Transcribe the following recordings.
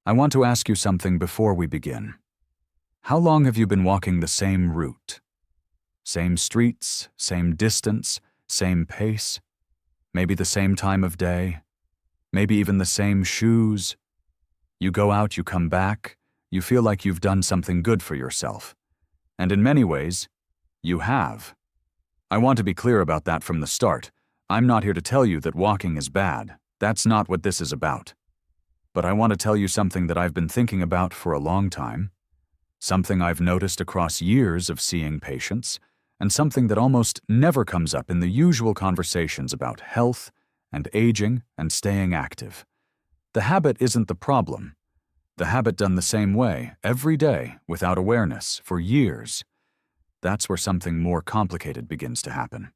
I want to ask you something before we begin. How long have you been walking the same route? Same streets, same distance, same pace? Maybe the same time of day? Maybe even the same shoes? You go out, you come back, you feel like you've done something good for yourself. And in many ways, you have. I want to be clear about that from the start. I'm not here to tell you that walking is bad. That's not what this is about. But I want to tell you something that I've been thinking about for a long time, something I've noticed across years of seeing patients, and something that almost never comes up in the usual conversations about health and aging and staying active. The habit isn't the problem. The habit done the same way, every day, without awareness, for years. That's where something more complicated begins to happen.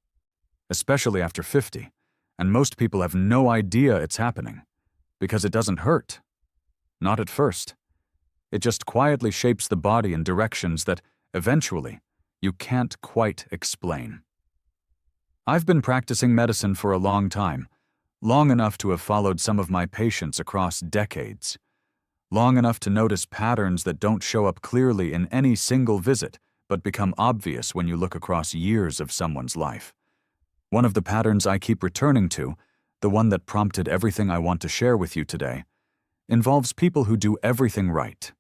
Especially after 50, and most people have no idea it's happening, because it doesn't hurt. Not at first. It just quietly shapes the body in directions that, eventually, you can't quite explain. I've been practicing medicine for a long time, long enough to have followed some of my patients across decades, long enough to notice patterns that don't show up clearly in any single visit, but become obvious when you look across years of someone's life. One of the patterns I keep returning to, the one that prompted everything I want to share with you today, involves people who do everything right.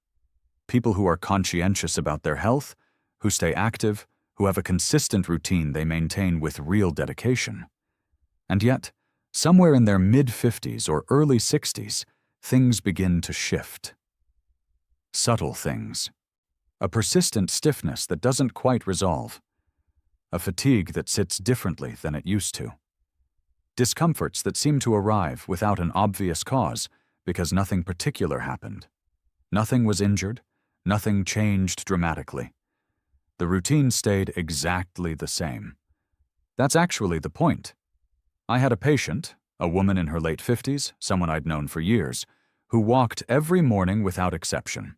People who are conscientious about their health, who stay active, who have a consistent routine they maintain with real dedication. And yet, somewhere in their mid-50s or early 60s, things begin to shift. Subtle things. A persistent stiffness that doesn't quite resolve. A fatigue that sits differently than it used to. Discomforts that seem to arrive without an obvious cause because nothing particular happened. Nothing was injured, nothing changed dramatically. The routine stayed exactly the same. That's actually the point. I had a patient, a woman in her late 50s, someone I'd known for years, who walked every morning without exception.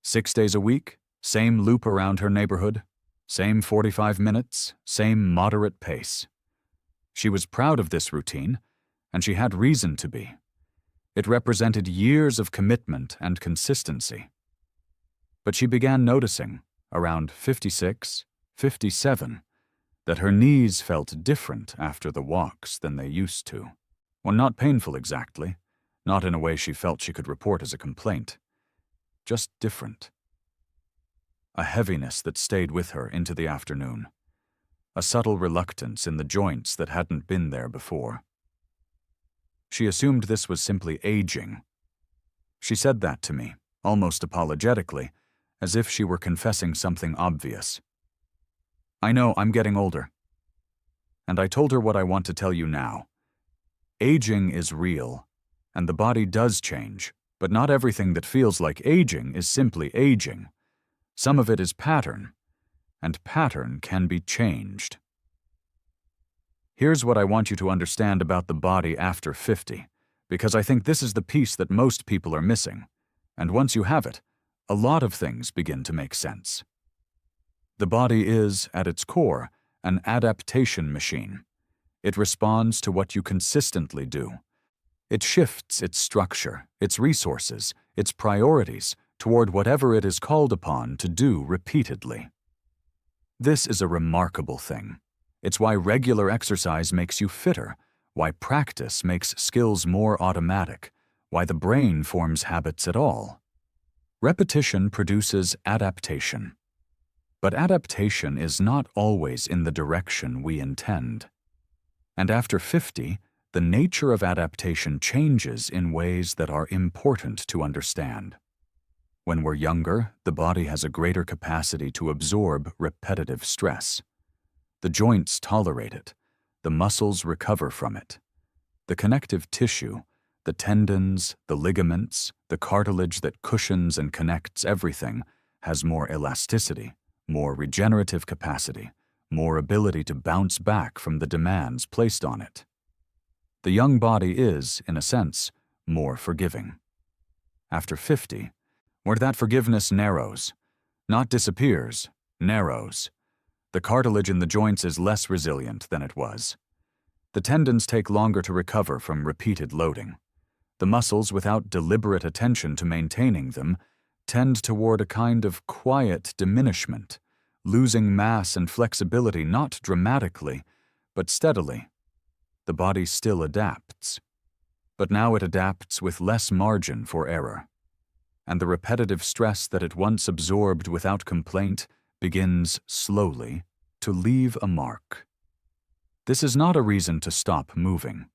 6 days a week, same loop around her neighborhood, same 45 minutes, same moderate pace. She was proud of this routine, and she had reason to be. It represented years of commitment and consistency. But she began noticing, around 56, 57, that her knees felt different after the walks than they used to. Well, not painful exactly, not in a way she felt she could report as a complaint. Just different. A heaviness that stayed with her into the afternoon. A subtle reluctance in the joints that hadn't been there before. She assumed this was simply aging. She said that to me, almost apologetically, as if she were confessing something obvious. I know, I'm getting older. And I told her what I want to tell you now. Aging is real, and the body does change, but not everything that feels like aging is simply aging. Some of it is pattern, and pattern can be changed. Here's what I want you to understand about the body after 50, because I think this is the piece that most people are missing, and once you have it, a lot of things begin to make sense. The body is, at its core, an adaptation machine. It responds to what you consistently do. It shifts its structure, its resources, its priorities toward whatever it is called upon to do repeatedly. This is a remarkable thing. It's why regular exercise makes you fitter, why practice makes skills more automatic, why the brain forms habits at all. Repetition produces adaptation. But adaptation is not always in the direction we intend. And after 50, the nature of adaptation changes in ways that are important to understand. When we're younger, the body has a greater capacity to absorb repetitive stress. The joints tolerate it. The muscles recover from it. The connective tissue, the tendons, the ligaments, the cartilage that cushions and connects everything, has more elasticity, more regenerative capacity, more ability to bounce back from the demands placed on it. The young body is, in a sense, more forgiving. After 50, where that forgiveness narrows, not disappears, narrows. The cartilage in the joints is less resilient than it was. The tendons take longer to recover from repeated loading. The muscles, without deliberate attention to maintaining them, tend toward a kind of quiet diminishment, losing mass and flexibility not dramatically, but steadily. The body still adapts. But now it adapts with less margin for error. And the repetitive stress that it once absorbed without complaint begins slowly to leave a mark. This is not a reason to stop moving.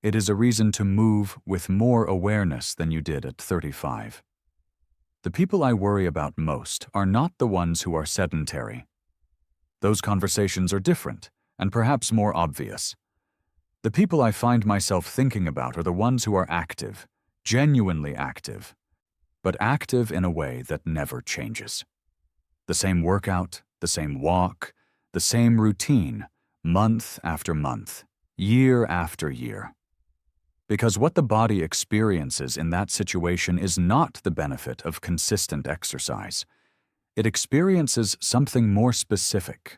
It is a reason to move with more awareness than you did at 35. The people I worry about most are not the ones who are sedentary. Those conversations are different and perhaps more obvious. The people I find myself thinking about are the ones who are active, genuinely active, but active in a way that never changes. The same workout, the same walk, the same routine, month after month, year after year. Because what the body experiences in that situation is not the benefit of consistent exercise. It experiences something more specific.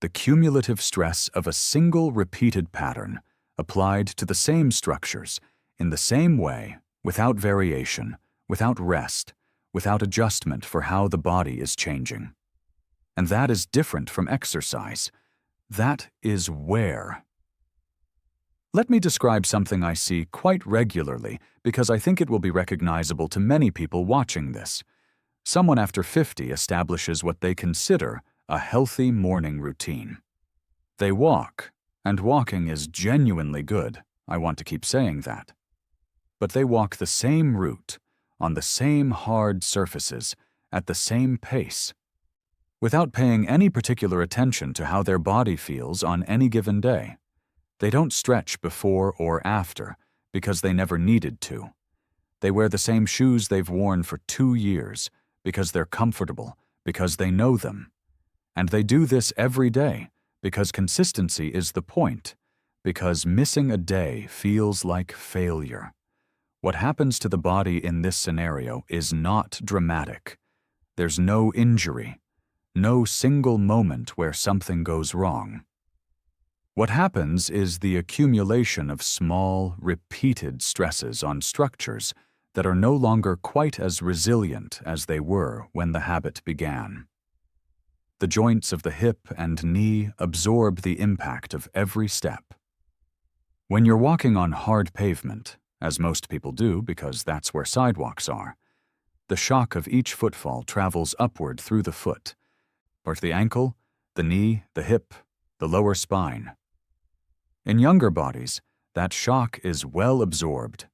The cumulative stress of a single repeated pattern applied to the same structures, in the same way, without variation, without rest, without adjustment for how the body is changing. And that is different from exercise. That is wear. Let me describe something I see quite regularly because I think it will be recognizable to many people watching this. Someone after 50 establishes what they consider a healthy morning routine. They walk, and walking is genuinely good. I want to keep saying that. But they walk the same route, on the same hard surfaces, at the same pace, without paying any particular attention to how their body feels on any given day. They don't stretch before or after because they never needed to. They wear the same shoes they've worn for 2 years because they're comfortable, because they know them. And they do this every day because consistency is the point, because missing a day feels like failure. What happens to the body in this scenario is not dramatic. There's no injury, no single moment where something goes wrong. What happens is the accumulation of small, repeated stresses on structures that are no longer quite as resilient as they were when the habit began. The joints of the hip and knee absorb the impact of every step. When you're walking on hard pavement, as most people do because that's where sidewalks are, the shock of each footfall travels upward through the foot, or the ankle, the knee, the hip, the lower spine. In younger bodies, that shock is well absorbed.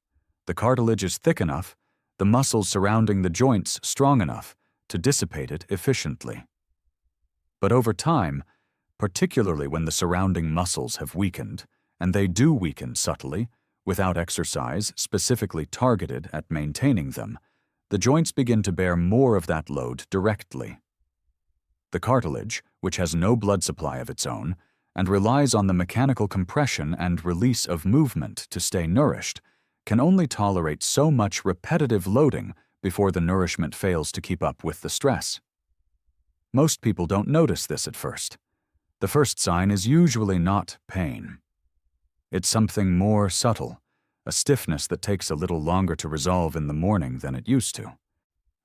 The cartilage is thick enough, the muscles surrounding the joints strong enough to dissipate it efficiently. But over time, particularly when the surrounding muscles have weakened, and they do weaken subtly, without exercise specifically targeted at maintaining them, the joints begin to bear more of that load directly. The cartilage, which has no blood supply of its own, and relies on the mechanical compression and release of movement to stay nourished, can only tolerate so much repetitive loading before the nourishment fails to keep up with the stress. Most people don't notice this at first. The first sign is usually not pain. It's something more subtle, a stiffness that takes a little longer to resolve in the morning than it used to.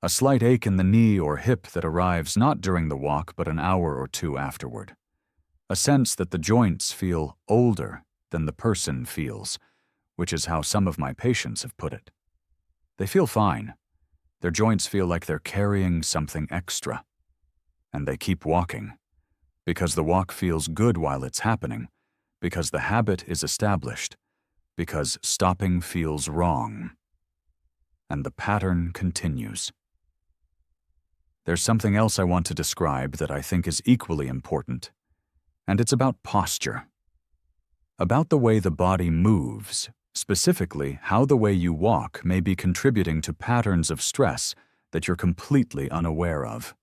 A slight ache in the knee or hip that arrives not during the walk but an hour or 2 afterward. A sense that the joints feel older than the person feels, which is how some of my patients have put it. They feel fine. Their joints feel like they're carrying something extra. And they keep walking, because the walk feels good while it's happening, because the habit is established, because stopping feels wrong. And the pattern continues. There's something else I want to describe that I think is equally important, and it's about posture. About the way the body moves, specifically how the way you walk may be contributing to patterns of stress that you're completely unaware of.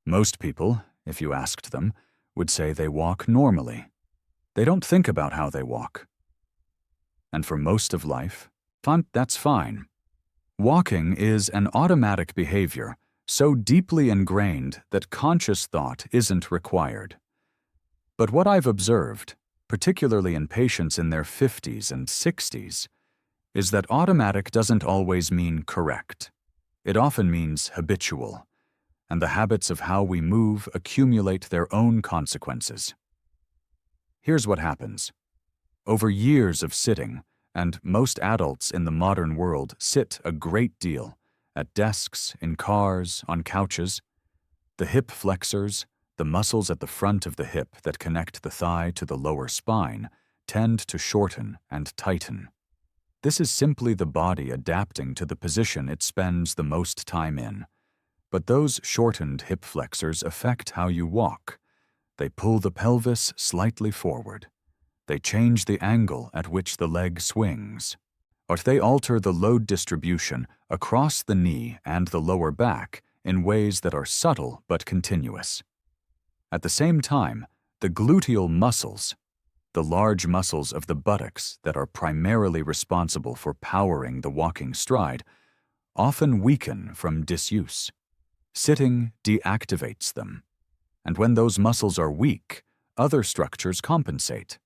Most people, if you asked them, would say they walk normally. They don't think about how they walk. And for most of life, that's fine. Walking is an automatic behavior so deeply ingrained that conscious thought isn't required. But what I've observed, particularly in patients in their 50s and 60s, is that automatic doesn't always mean correct. It often means habitual, and the habits of how we move accumulate their own consequences. Here's what happens. Over years of sitting, and most adults in the modern world sit a great deal, at desks, in cars, on couches, the hip flexors, the muscles at the front of the hip that connect the thigh to the lower spine, tend to shorten and tighten. This is simply the body adapting to the position it spends the most time in. But those shortened hip flexors affect how you walk. They pull the pelvis slightly forward. They change the angle at which the leg swings. Or they alter the load distribution across the knee and the lower back in ways that are subtle but continuous. At the same time, the gluteal muscles, the large muscles of the buttocks that are primarily responsible for powering the walking stride, often weaken from disuse. Sitting deactivates them. And when those muscles are weak, other structures compensate.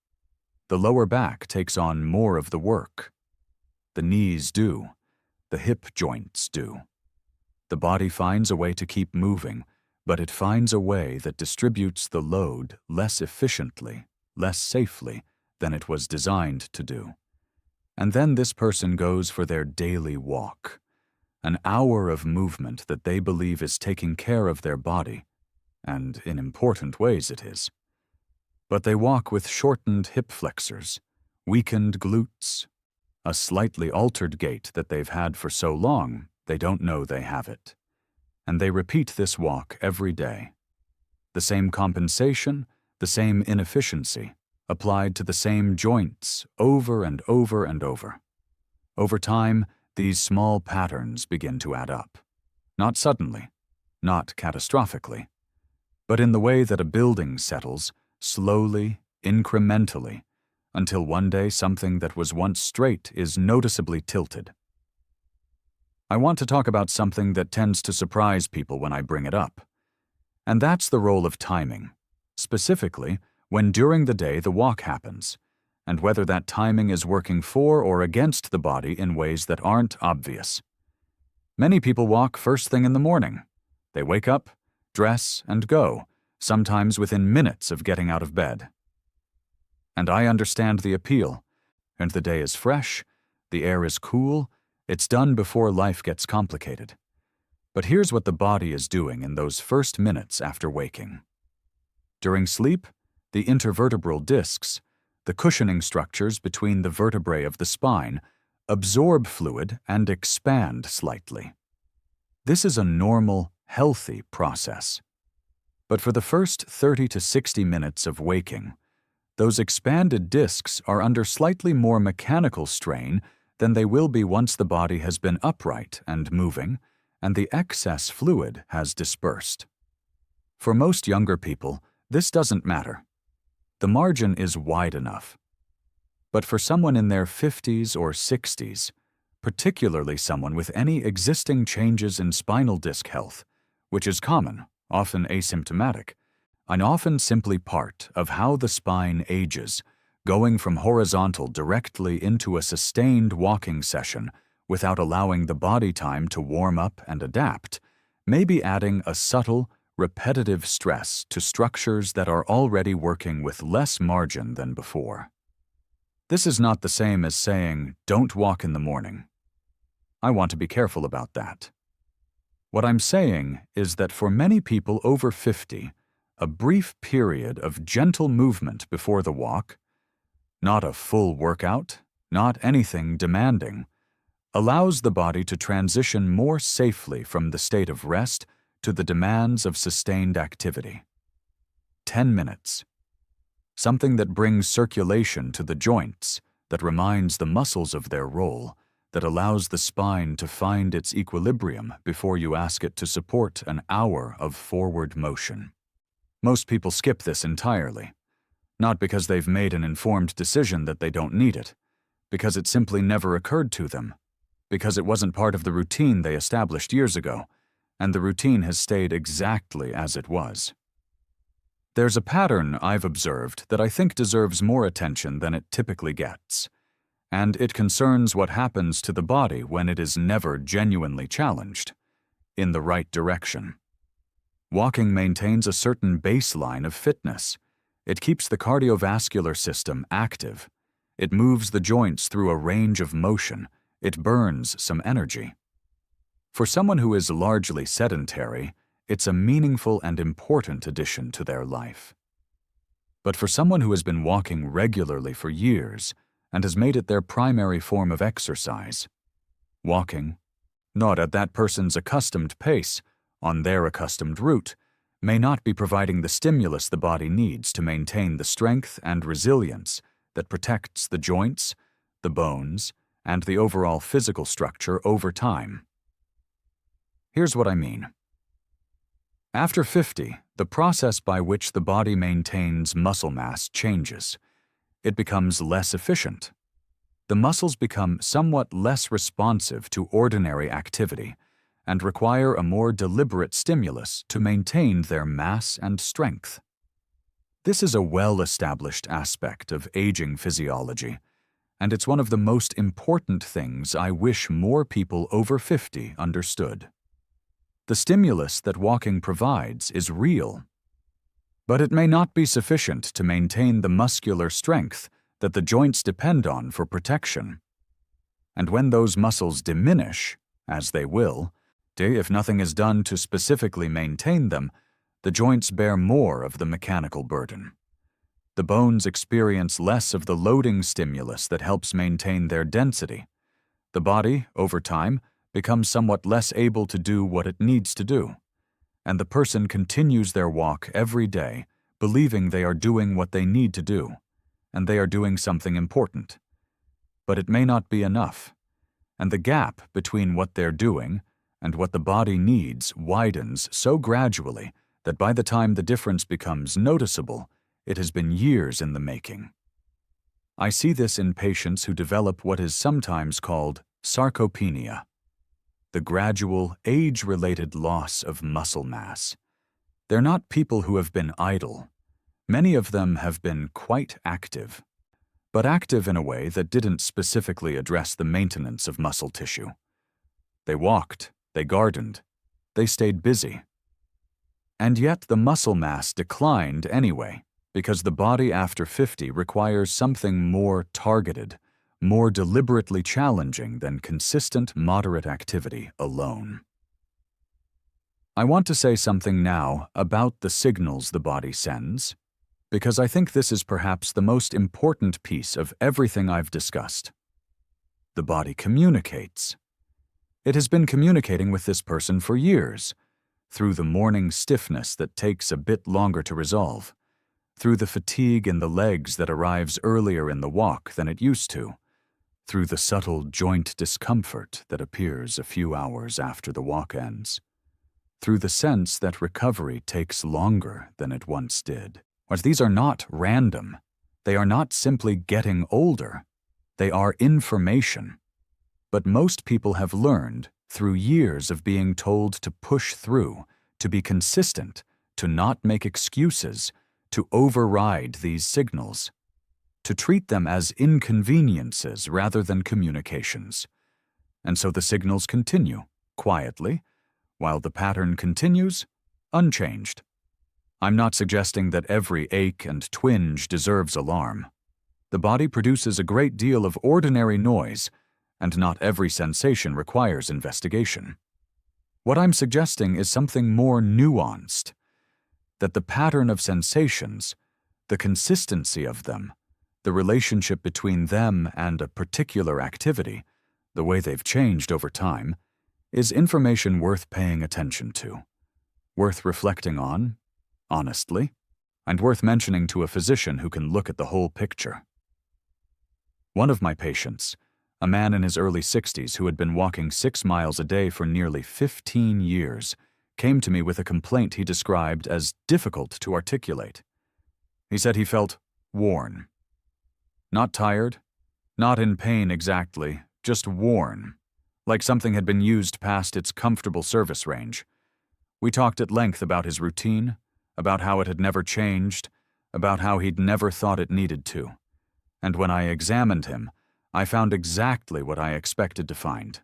The lower back takes on more of the work. The knees do. The hip joints do. The body finds a way to keep moving, but it finds a way that distributes the load less efficiently, less safely than it was designed to do. And then this person goes for their daily walk, an hour of movement that they believe is taking care of their body, and in important ways it is. But they walk with shortened hip flexors, weakened glutes, a slightly altered gait that they've had for so long they don't know they have it. And they repeat this walk every day. The same compensation, the same inefficiency, applied to the same joints over and over and over. Over time, these small patterns begin to add up. Not suddenly, not catastrophically, but in the way that a building settles, slowly, incrementally, until one day something that was once straight is noticeably tilted. I want to talk about something that tends to surprise people when I bring it up. And that's the role of timing, specifically when during the day the walk happens, and whether that timing is working for or against the body in ways that aren't obvious. Many people walk first thing in the morning. They wake up, dress, and go, sometimes within minutes of getting out of bed. And I understand the appeal, and the day is fresh, the air is cool, it's done before life gets complicated. But here's what the body is doing in those first minutes after waking. During sleep, the intervertebral discs, the cushioning structures between the vertebrae of the spine, absorb fluid and expand slightly. This is a normal, healthy process. But for the first 30 to 60 minutes of waking, those expanded discs are under slightly more mechanical strain than they will be once the body has been upright and moving, and the excess fluid has dispersed. For most younger people, this doesn't matter. The margin is wide enough. But for someone in their 50s or 60s, particularly someone with any existing changes in spinal disc health, which is common, often asymptomatic, and often simply part of how the spine ages, going from horizontal directly into a sustained walking session without allowing the body time to warm up and adapt, may be adding a subtle, repetitive stress to structures that are already working with less margin than before. This is not the same as saying, don't walk in the morning. I want to be careful about that. What I'm saying is that for many people over 50, a brief period of gentle movement before the walk, not a full workout, not anything demanding, allows the body to transition more safely from the state of rest to the demands of sustained activity. 10 minutes. Something that brings circulation to the joints, that reminds the muscles of their role, that allows the spine to find its equilibrium before you ask it to support an hour of forward motion. Most people skip this entirely, not because they've made an informed decision that they don't need it, because it simply never occurred to them, because it wasn't part of the routine they established years ago, and the routine has stayed exactly as it was. There's a pattern I've observed that I think deserves more attention than it typically gets, and it concerns what happens to the body when it is never genuinely challenged in the right direction. Walking maintains a certain baseline of fitness. It keeps the cardiovascular system active. It moves the joints through a range of motion. It burns some energy. For someone who is largely sedentary, it's a meaningful and important addition to their life. But for someone who has been walking regularly for years and has made it their primary form of exercise, walking, not at that person's accustomed pace, on their accustomed route, may not be providing the stimulus the body needs to maintain the strength and resilience that protects the joints, the bones, and the overall physical structure over time. Here's what I mean. After 50, the process by which the body maintains muscle mass changes. It becomes less efficient. The muscles become somewhat less responsive to ordinary activity and require a more deliberate stimulus to maintain their mass and strength. This is a well-established aspect of aging physiology, and it's one of the most important things I wish more people over 50 understood. The stimulus that walking provides is real, but it may not be sufficient to maintain the muscular strength that the joints depend on for protection. And when those muscles diminish, as they will, if nothing is done to specifically maintain them, the joints bear more of the mechanical burden. The bones experience less of the loading stimulus that helps maintain their density. The body, over time, becomes somewhat less able to do what it needs to do, and the person continues their walk every day, believing they are doing what they need to do, and they are doing something important. But it may not be enough, and the gap between what they're doing and what the body needs widens so gradually that by the time the difference becomes noticeable, it has been years in the making. I see this in patients who develop what is sometimes called sarcopenia, the gradual, age-related loss of muscle mass. They're not people who have been idle. Many of them have been quite active, but active in a way that didn't specifically address the maintenance of muscle tissue. They walked, they gardened, they stayed busy. And yet the muscle mass declined anyway, because the body after 50 requires something more targeted, more deliberately challenging than consistent, moderate activity alone. I want to say something now about the signals the body sends, because I think this is perhaps the most important piece of everything I've discussed. The body communicates. It has been communicating with this person for years, through the morning stiffness that takes a bit longer to resolve, through the fatigue in the legs that arrives earlier in the walk than it used to, through the subtle joint discomfort that appears a few hours after the walk ends, through the sense that recovery takes longer than it once did. But these are not random. They are not simply getting older. They are information. But most people have learned, through years of being told to push through, to be consistent, to not make excuses, to override these signals, to treat them as inconveniences rather than communications. And so the signals continue, quietly, while the pattern continues, unchanged. I'm not suggesting that every ache and twinge deserves alarm. The body produces a great deal of ordinary noise, and not every sensation requires investigation. What I'm suggesting is something more nuanced, that the pattern of sensations, the consistency of them, the relationship between them and a particular activity, the way they've changed over time, is information worth paying attention to, worth reflecting on, honestly, and worth mentioning to a physician who can look at the whole picture. One of my patients, a man in his early 60s who had been walking 6 miles a day for nearly 15 years, came to me with a complaint he described as difficult to articulate. He said he felt worn. Not tired, not in pain exactly, just worn, like something had been used past its comfortable service range. We talked at length about his routine, about how it had never changed, about how he'd never thought it needed to. And when I examined him, I found exactly what I expected to find.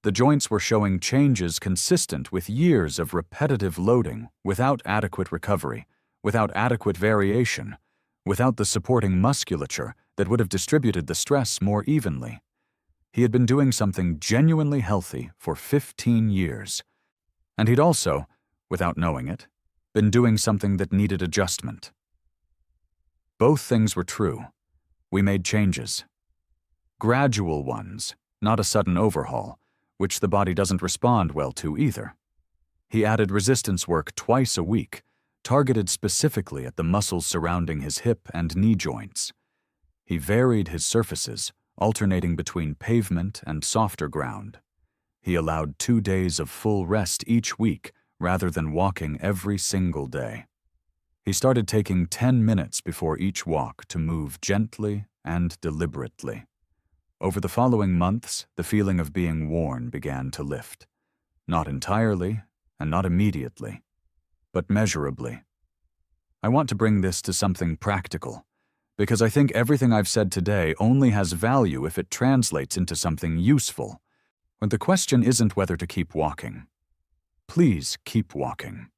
The joints were showing changes consistent with years of repetitive loading without adequate recovery, without adequate variation, without the supporting musculature that would have distributed the stress more evenly. He had been doing something genuinely healthy for 15 years. And he'd also, without knowing it, been doing something that needed adjustment. Both things were true. We made changes. Gradual ones, not a sudden overhaul, which the body doesn't respond well to either. He added resistance work twice a week, targeted specifically at the muscles surrounding his hip and knee joints. He varied his surfaces, alternating between pavement and softer ground. He allowed 2 days of full rest each week rather than walking every single day. He started taking 10 minutes before each walk to move gently and deliberately. Over the following months, the feeling of being worn began to lift. Not entirely, and not immediately, but measurably. I want to bring this to something practical, because I think everything I've said today only has value if it translates into something useful. But the question isn't whether to keep walking. Please keep walking.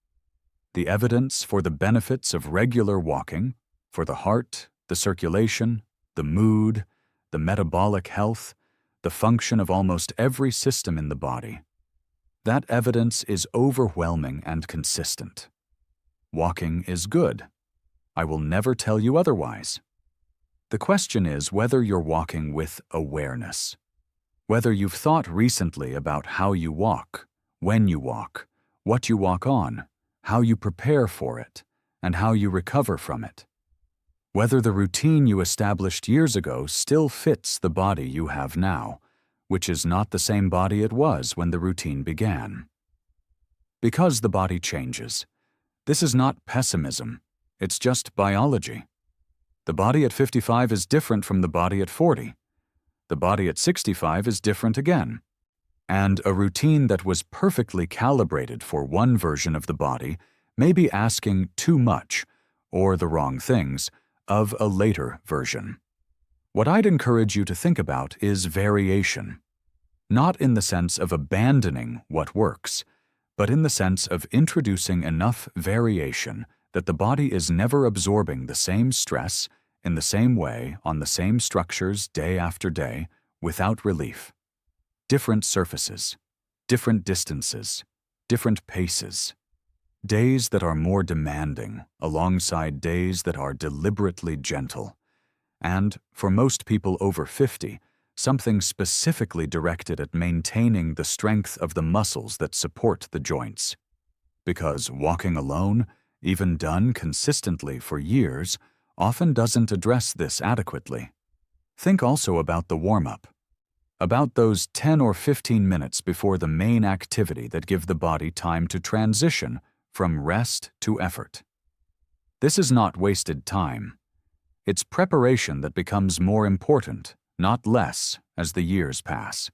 The evidence for the benefits of regular walking, for the heart, the circulation, the mood, the metabolic health, the function of almost every system in the body. That evidence is overwhelming and consistent. Walking is good. I will never tell you otherwise. The question is whether you're walking with awareness. Whether you've thought recently about how you walk, when you walk, what you walk on, how you prepare for it, and how you recover from it. Whether the routine you established years ago still fits the body you have now, which is not the same body it was when the routine began. Because the body changes. This is not pessimism, it's just biology. The body at 55 is different from the body at 40. The body at 65 is different again. And a routine that was perfectly calibrated for one version of the body may be asking too much, or the wrong things, of a later version. What I'd encourage you to think about is variation. Not in the sense of abandoning what works, but in the sense of introducing enough variation that the body is never absorbing the same stress in the same way on the same structures day after day without relief. Different surfaces, different distances, different paces. Days that are more demanding alongside days that are deliberately gentle. And, for most people over 50, something specifically directed at maintaining the strength of the muscles that support the joints. Because walking alone, even done consistently for years, often doesn't address this adequately. Think also about the warm-up. About those 10 or 15 minutes before the main activity that give the body time to transition from rest to effort. This is not wasted time. It's preparation that becomes more important, not less, as the years pass.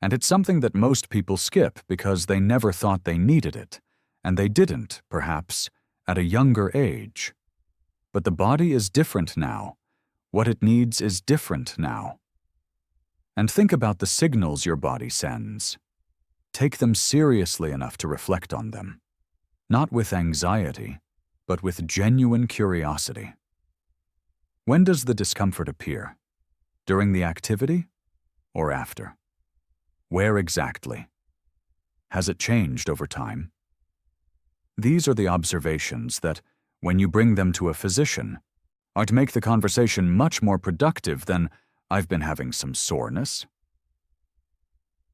And it's something that most people skip because they never thought they needed it, and they didn't, perhaps, at a younger age. But the body is different now. What it needs is different now. And think about the signals your body sends. Take them seriously enough to reflect on them. Not with anxiety, but with genuine curiosity. When does the discomfort appear? During the activity or after? Where exactly? Has it changed over time? These are the observations that, when you bring them to a physician, are to make the conversation much more productive than, "I've been having some soreness."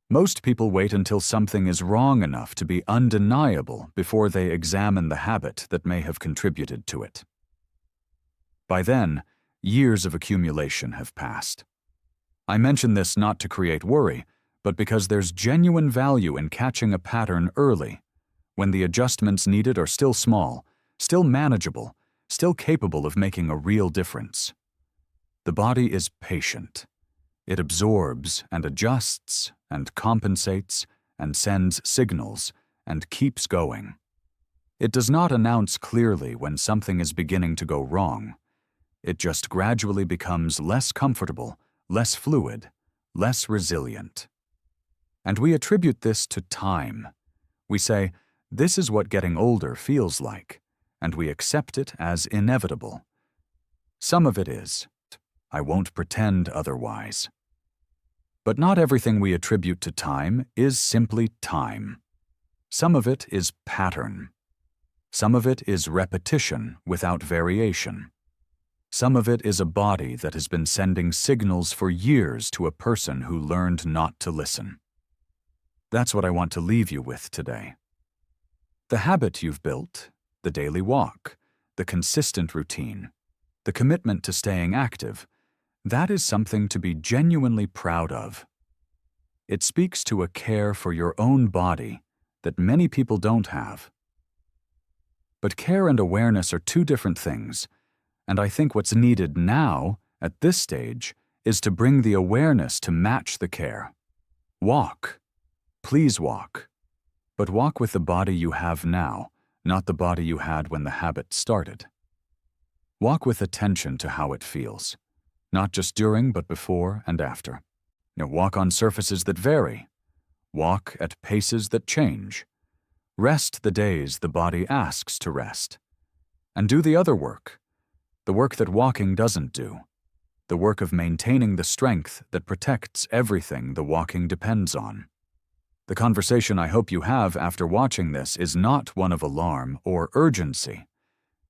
Most people wait until something is wrong enough to be undeniable before they examine the habit that may have contributed to it. By then, years of accumulation have passed. I mention this not to create worry, but because there's genuine value in catching a pattern early, when the adjustments needed are still small, still manageable, still capable of making a real difference. The body is patient. It absorbs and adjusts and compensates and sends signals and keeps going. It does not announce clearly when something is beginning to go wrong. It just gradually becomes less comfortable, less fluid, less resilient. And we attribute this to time. We say, this is what getting older feels like, and we accept it as inevitable. Some of it is. I won't pretend otherwise. But not everything we attribute to time is simply time. Some of it is pattern. Some of it is repetition without variation. Some of it is a body that has been sending signals for years to a person who learned not to listen. That's what I want to leave you with today. The habit you've built, the daily walk, the consistent routine, the commitment to staying active, that is something to be genuinely proud of. It speaks to a care for your own body that many people don't have. But care and awareness are two different things, and I think what's needed now, at this stage, is to bring the awareness to match the care. Walk. Please walk. But walk with the body you have now, not the body you had when the habit started. Walk with attention to how it feels, not just during but before and after. Walk on surfaces that vary. Walk at paces that change. Rest the days the body asks to rest. And do the other work, the work that walking doesn't do, the work of maintaining the strength that protects everything the walking depends on. The conversation I hope you have after watching this is not one of alarm or urgency.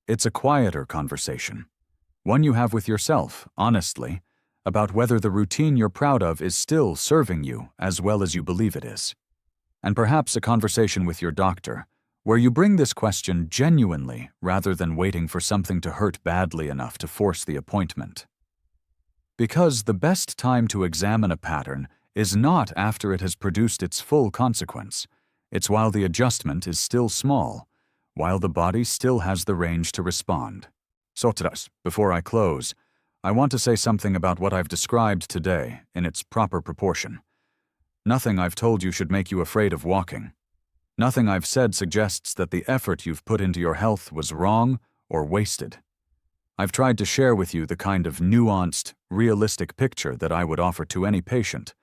It's a quieter conversation, one you have with yourself, honestly, about whether the routine you're proud of is still serving you as well as you believe it is. And perhaps a conversation with your doctor, where you bring this question genuinely rather than waiting for something to hurt badly enough to force the appointment. Because the best time to examine a pattern is not after it has produced its full consequence. It's while the adjustment is still small, while the body still has the range to respond. So, before I close, I want to say something about what I've described today in its proper proportion. Nothing I've told you should make you afraid of walking. Nothing I've said suggests that the effort you've put into your health was wrong or wasted. I've tried to share with you the kind of nuanced, realistic picture that I would offer to any patient,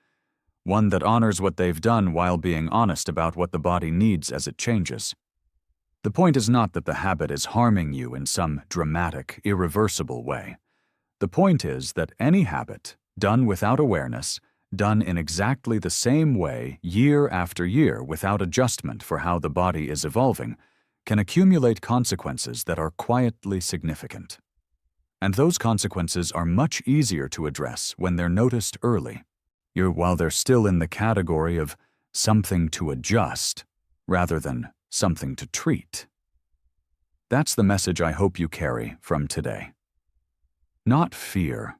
one that honors what they've done while being honest about what the body needs as it changes. The point is not that the habit is harming you in some dramatic, irreversible way. The point is that any habit, done without awareness, done in exactly the same way year after year without adjustment for how the body is evolving, can accumulate consequences that are quietly significant. And those consequences are much easier to address when they're noticed early, while they're still in the category of something to adjust rather than something to treat. That's the message I hope you carry from today. Not fear,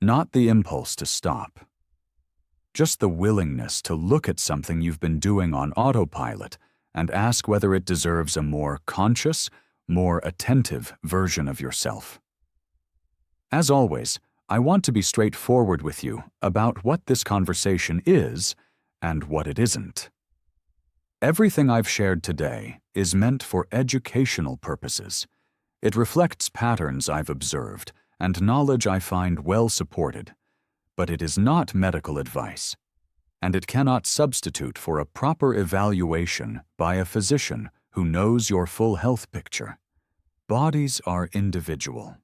not the impulse to stop, just the willingness to look at something you've been doing on autopilot and ask whether it deserves a more conscious, more attentive version of yourself. As always, I want to be straightforward with you about what this conversation is and what it isn't. Everything I've shared today is meant for educational purposes. It reflects patterns I've observed and knowledge I find well supported, but it is not medical advice, and it cannot substitute for a proper evaluation by a physician who knows your full health picture. Bodies are individual.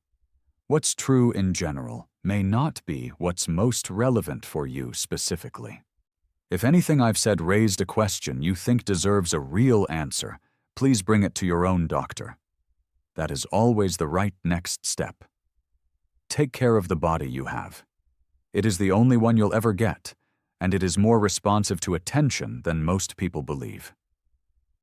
What's true in general may not be what's most relevant for you specifically. If anything I've said raised a question you think deserves a real answer, please bring it to your own doctor. That is always the right next step. Take care of the body you have. It is the only one you'll ever get, and it is more responsive to attention than most people believe.